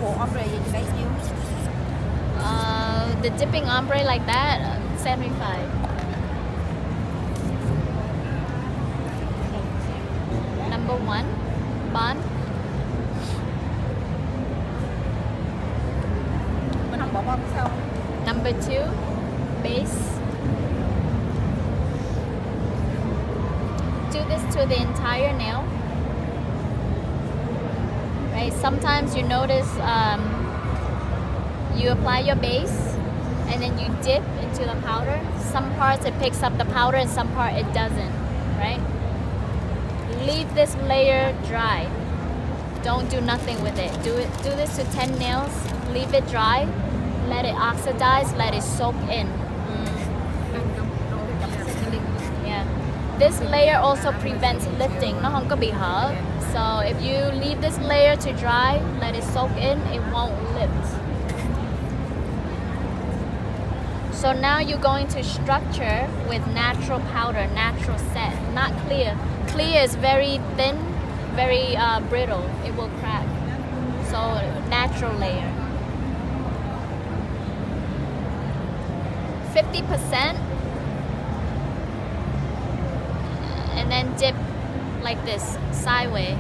bộ ombre gì chị lấy nhiêu? The dipping ombre like that, 75. Number 1, bond. Mình không bỏ bông sao? Number 2, base. Do this to the entire nail. Right? Sometimes you notice you apply your base and then you dip into the powder. Some parts it picks up the powder and some part it doesn't. Right? Leave this layer dry. Don't do nothing with it. Do this to 10 nails. Leave it dry. Let it oxidize. Let it soak in. Yeah. This layer also prevents lifting. Nó không có bị hở. So if you leave this layer to dry, let it soak in, it won't lift. So now you're going to structure with natural powder, natural set, not clear. Clear is very thin, very brittle. It will crack. So natural layer. 50%, and then dip like this, sideways.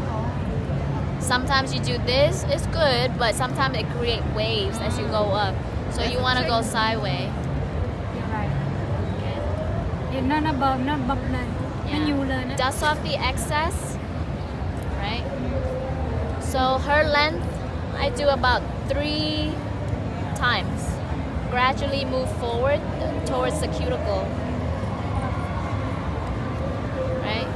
Sometimes you do this, it's good, but sometimes it creates waves as you go up. So you want to go sideways. You're right. Thì nó bập lên, nó nhu lên á. Dust off the excess, right? So her length, I do about 3 times. Gradually move forward towards the cuticle. Right?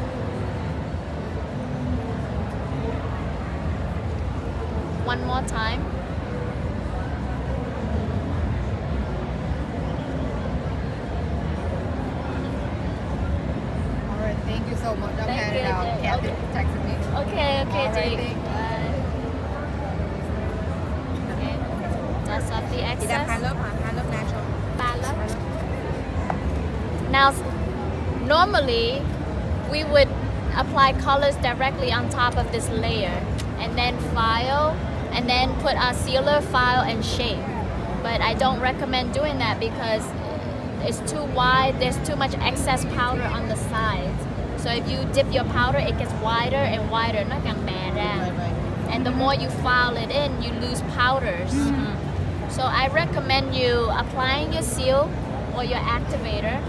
One more time. Alright, thank you so much. I'll Thank hand you. it out. Kathy texted me. Okay, Alright, Jake. thank you. Okay. Dust off the Chị đặt hai excess. lớp hả? Hai lớp natural. 3 lớp. Now, normally we would apply colors directly on top of this layer and then file and then put a sealer, file, and shape. But I don't recommend doing that because it's too wide. There's too much excess powder on the sides. So if you dip your powder, it gets wider and wider. Nó càng bè ra. And the more you file it in, you lose powders. So I recommend you applying your seal or your activator,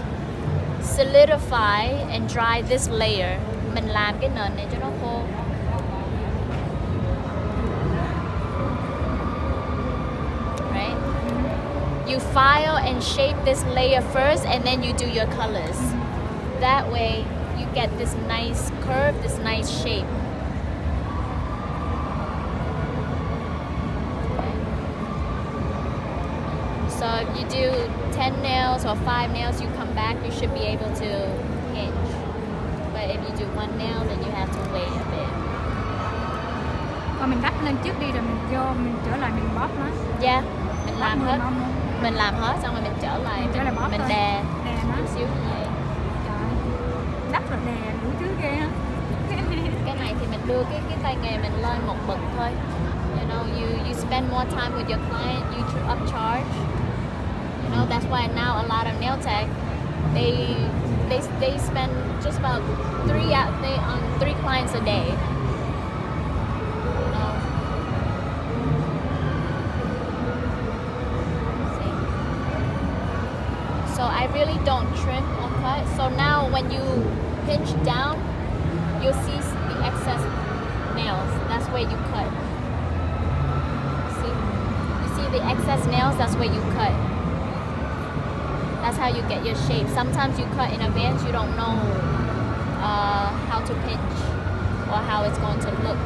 solidify and dry this layer. Mình làm cái nền này cho nó khô. Right? You file and shape this layer first and then you do your colors. That way you get this nice curve, this nice shape. So if you do 10 nails or 5 nails, you come back, you should be able to hinge. But if you do 1 nail, then you have to wait a bit. Còn mình đắp lên trước đi rồi mình vô, mình trở lại mình bóp nó. Yeah, mình làm Bóp hết. mông luôn. Mình làm hết xong rồi mình trở lại, Trở lại bóp mình thôi. đè Đè nó. chút xíu như vậy. Trời, đắp rồi đè đủ thứ ghê á. Cái này thì mình đưa cái tay nghề mình lên một bậc thôi. You know, you spend more time with your client, you upcharge. You know, that's why now a lot of nail tech, they spend just about 3 clients a day. You know. See? So I really don't trim or cut. So now when you pinch down, you'll see the excess nails. That's where you cut. See? You see the excess nails, that's where you cut. That's how you get your shape. Sometimes you cut in advance, you don't know how to pinch or how it's going to look.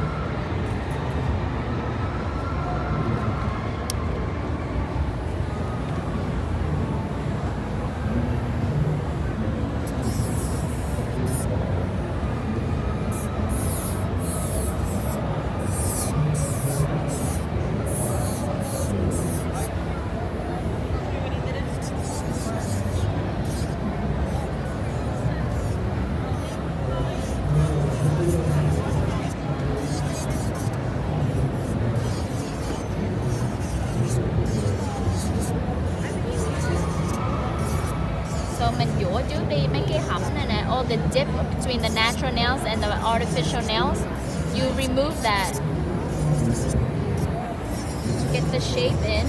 all the dip between the natural nails and the artificial nails, you remove that to get the shape in.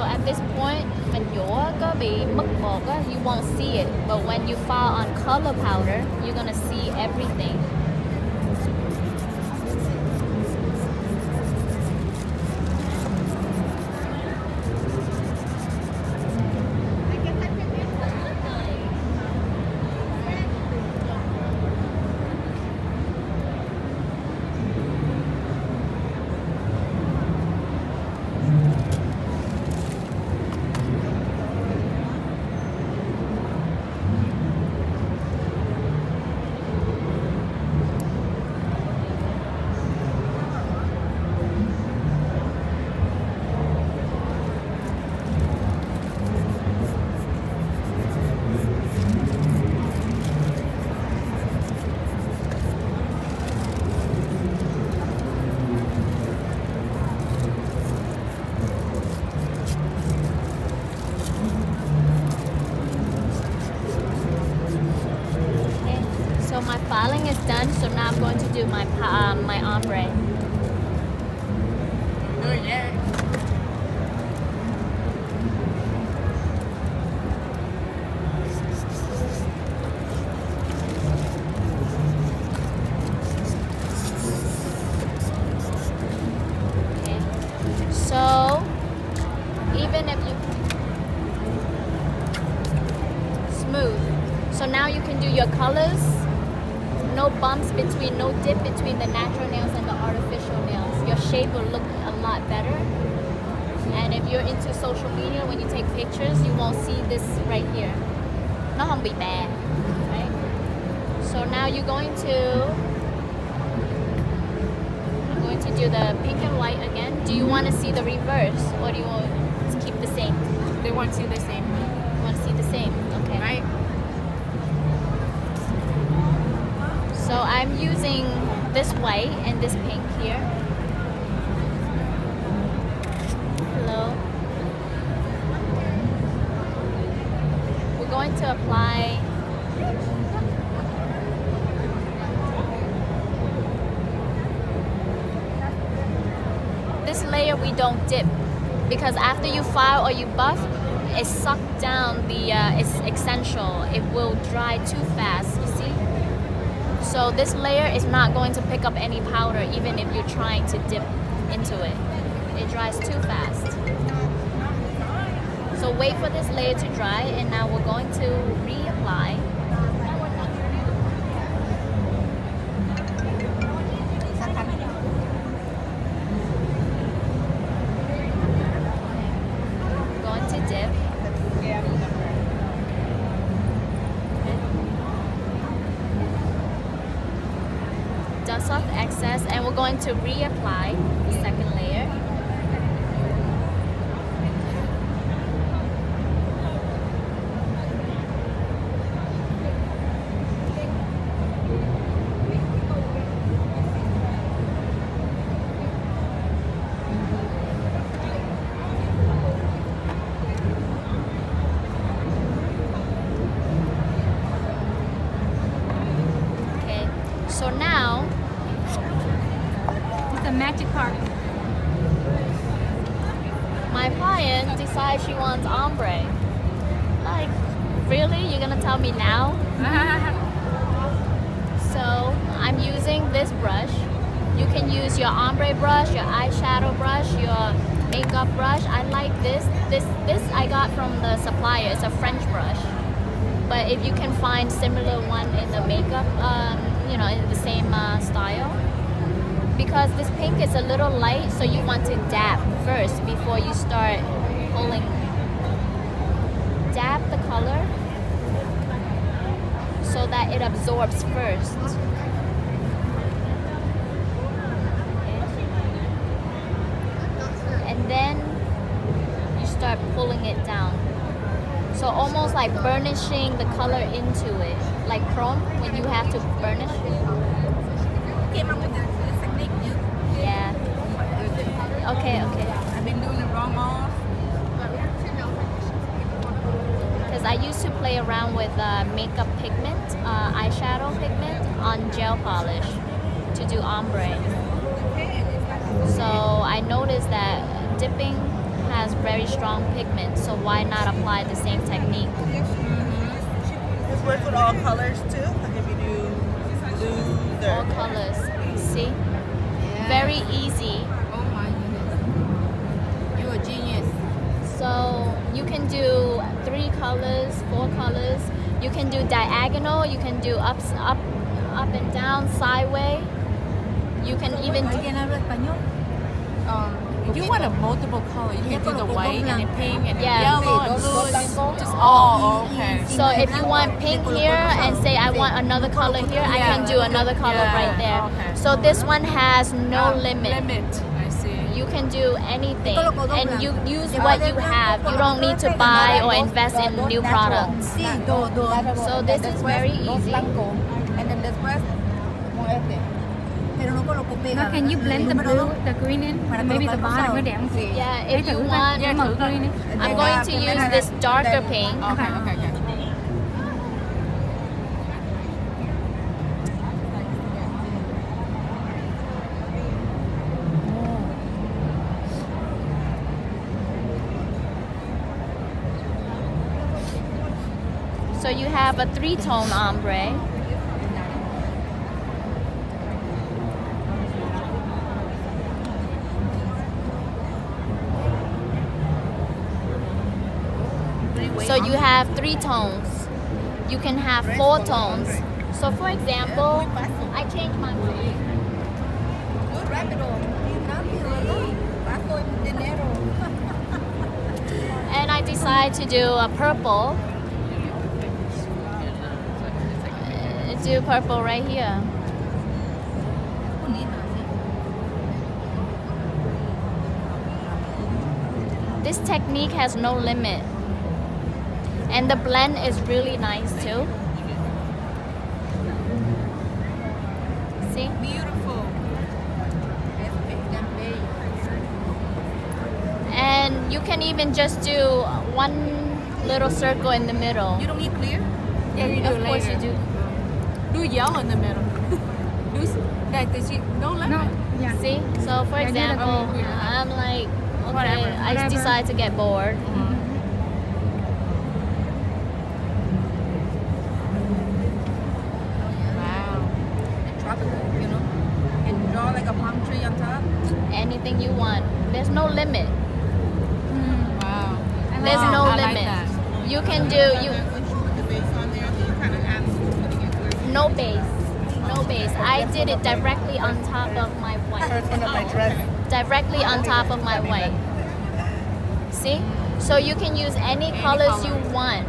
At this point, mình nhổ có bị mất bột á, you won't see it. But when you file on color powder, you're gonna see everything. So my filing is done, so now I'm going to do my my ombre. Okay. So even if you smooth, so now you can do your colors. No bumps between, no dip between the natural nails and the artificial nails. Your shape will look a lot better. And if you're into social media, when you take pictures, you won't see this right here. Nó không bị bad, right? So now I'm going to do the pink and white again. Do you want to see the reverse, or do you want to keep the same? They want to see the same. You want to see the same? Okay. Right? So I'm using this white and this pink here. Hello. We're going to apply this layer. We don't dip because after you file or you buff, it sucked down the it's essential. It will dry too fast, you see? So this layer is not going to pick up any powder even if you're trying to dip into it. It dries too fast. So wait for this layer to dry, and now we're going to reapply. Going to dip. Dust off excess, and we're going to reapply the second layer. Okay, so now The magic part. my client decides she wants ombre. Like, really? You're gonna tell me now? So I'm using this brush. You can use your ombre brush, your eyeshadow brush, your makeup brush. I like this. This I got from the supplier. It's a French brush. But if you can find similar one in the makeup, you know, in the same style. Because this pink is a little light, so you want to dab first before you start pulling. Dab the color so that it absorbs first. Okay. start pulling it down. So almost like burnishing the color into it, like chrome when you have to burnish. Came up with this technique new. Yeah. Okay. I've been doing it wrong all. Because I used to play around with makeup pigment, eyeshadow pigment on gel polish to do ombre. So I noticed that dipping has very strong pigment, so why not apply the same technique? This works with all colors too. Like if you do blues All or colors. See? Very easy. Oh my goodness. You're a genius. So you can do 3 colors, 4 colors. You can do diagonal. You can do up and down, sideways. You can even do. ¿Quién habla español? If you want a multiple color, you can do the white and the pink and the Yeah. yellow and Dos blue. blancos. Just oh, okay. So if you want pink here and say I want another color here, I can do another color Yeah, right there. okay. So this one has no limit. I see. You can do anything and you use what you have. You don't need to buy or invest in new products. Sí, dos. So this is very Dos easy. blancos. And then después, con este. Pero no coloco pega. Can you blend the blue, the green in? Maybe the bottom mới đẹp. Yeah, Hãy if you thử want, cái màu green ấy. I'm going to use this darker pink. Okay. So you have a 3-tone ombre. So you have 3 tones. You can have 4 tones. So for example, I changed my mind. Muy rápido. Paso en dinero. And I decide to do a purple. Do purple right here. Bonito, sí. This technique has no limit. And the blend is really nice too. See? Beautiful. And you can even just do one little circle in the middle. You don't need clear? Yeah, you do Of course you later. do. Do yellow in the middle. Like this, no lemon. No, yeah. See? So for Yeah, do the example, blue. I'm like, okay, Whatever. I decide to get bored. Wow. Tropical, you know? And draw like a palm tree on top. Anything you want. There's no limit. Wow. There's Wow, no I like limit. that. You can do no base. No base. I did it directly on top of my white. first one of my dress. Directly on top of my white. See? So you can use any colors you want.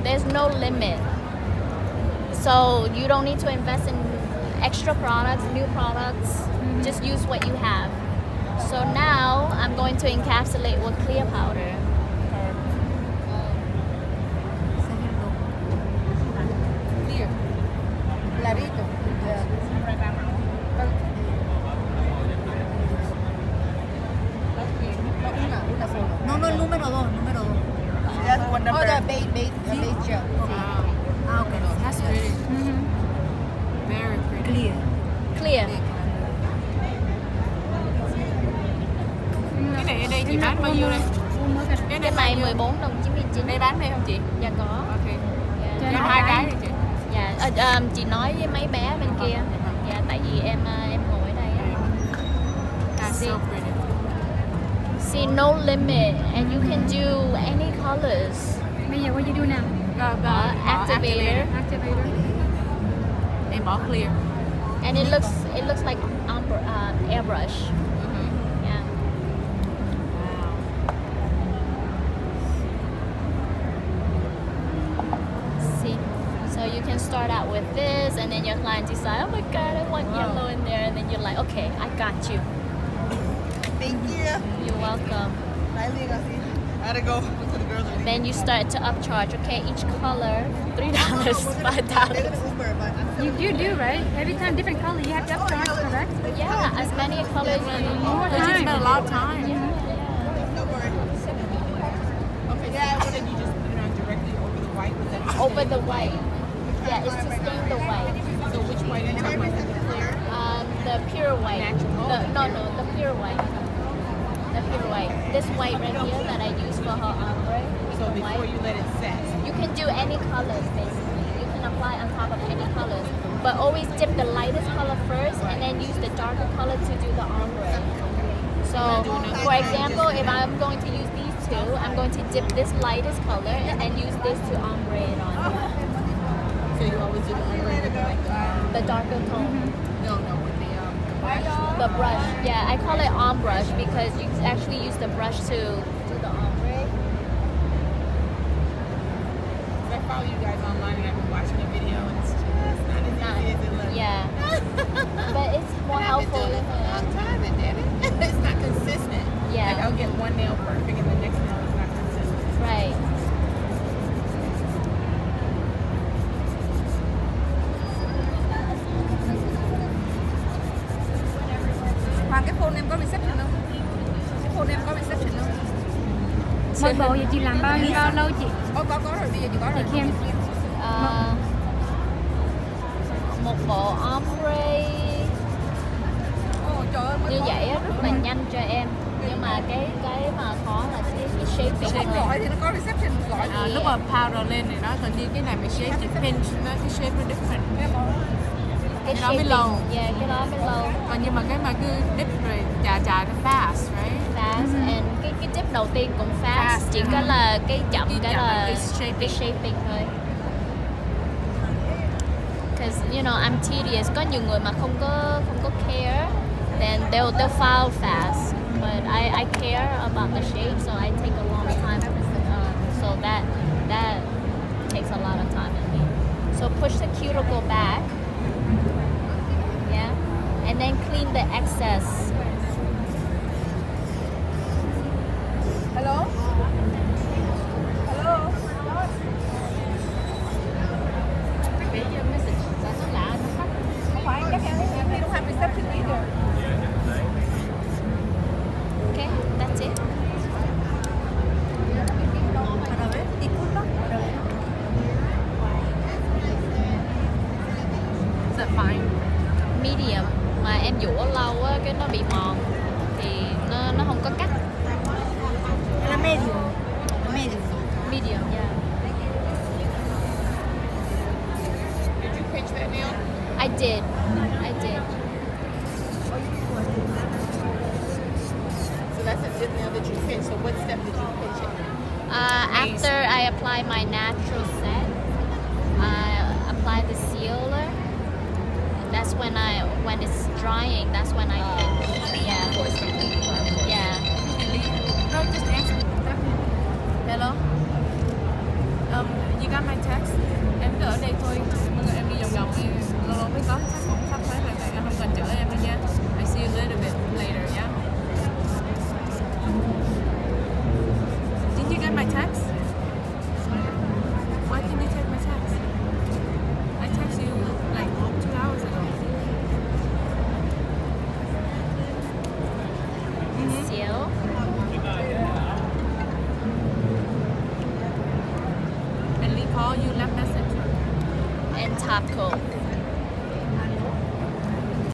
There's no limit. So you don't need to invest in extra products, new products. Just use what you have. So now I'm going to encapsulate with clear powder. Clear. Clarito. Una sola. No, el número 2. She has one Oh, number. the base gel. Wow. Ah, okay. That's pretty. Very pretty. Clear. Clear. Cái này ở đây chị bán bao nhiêu đây? Cái Cái này 14 đồng 99. Đây bán đây không chị? Dạ có. Ok. Dạ, Cho nó 2 bán. cái đi chị. Dạ, chị nói với mấy bé bên kia. Dạ, tại vì em ngồi ở đây. á. That's so pretty. See, no limit, and you can do any colors. Bây giờ what you do now? Activator, Activator. Em bỏ clear. and it looks like airbrush. Yeah. Wow. See, so you can start out with this, and then your client decide, oh my God, I want yellow in there, and then you're like, okay, I got you. Thank you. You're welcome. Bye, Lena. I had to go to the girls. And then you start to upcharge. Okay, each color $3, $5. You do, right? Every time different color, you have to upcharge, correct? Yeah, as many colors as you need. More Because you time. spend a lot of time. Don't worry. Okay, yeah, what did you just put it on directly over the white? Was that Over the white. Yeah, it's to stain the white. so which white are you talking about? The clear? The pure white. Natural. The pure white. The pure white. This white right here that I use for her ombre. So the before white. you let it set. You can do any colors basically. You can apply on top of any colors. But always dip the lightest color first and then use the darker color to do the ombre. So for example, if I'm going to use these two, I'm going to dip this lightest color and then use this to ombre it on. So you always do the ombre with like The darker tone. no, with the brush. The brush. Yeah, I call it on brush because you actually use the brush to do the ombre. I follow you guys online and I've been watching the video and it's just not as easy as it looks. Yeah. But it's more I've been helpful. doing it for a long time and then it's not consistent. Yeah. Like I'll get one nail perfect and the next nail is not consistent. Right. Hoàng cái phone em có reception không? Cái phone em có reception không? Một bộ vậy chị làm bao lâu chị? Có rồi, bây giờ chị có rồi. Thì Kim. Một bộ ombre Ồ, trời ơi, mới như có. vậy á, rất là nhanh cho em. Nhưng mà cái mà khó là cái shaping. Một loại thì nó có reception, một loại thì Lúc mà powder lên thì nó còn đi cái này mà shape thì pinch nó cái shape nó different. Cái nó mới shaping. lâu. Yeah, cái đó mới lâu. Còn nhưng mà cái mà cứ dip rồi chà nó fast, right? Fast and cái tip đầu tiên cũng fast. Fast, Chỉ có là cái chậm cái chậm là là cái cái shaping thôi. Because you know I'm tedious. Có nhiều người mà không có care, then they'll file fast. But I care about the shape, so I take a long time. So that takes a lot of time in me. So push the cuticle back. Yeah, and then clean the excess. Hello? Hello? Không phải, chắc em don't have reception either. Okay, that's it. Is that fine? Medium mà em dũa lâu á cái nó bị mòn thì nó không có cắt. Là medium. Medium. Medium, yeah. Did you pinch that nail? I did. So that's a dip nail that you pinch. So what step did you pinch it? After I apply my natural set, I apply the sealer. And that's when it's drying, that's when I pinch. Yeah. Yeah. No, just answer. Hello. You got my text? Em cứ ở đây thôi. Mọi người em đi vòng vòng đi. Lâu lâu mới có chắc cũng sắp tới rồi. Em không cần chở em đâu nha. I see you a little bit later, yeah? Did you get my text? Why didn't you take my text? I texted you like 2 hours ago. Seal. And Lee called you, left message. And top coat.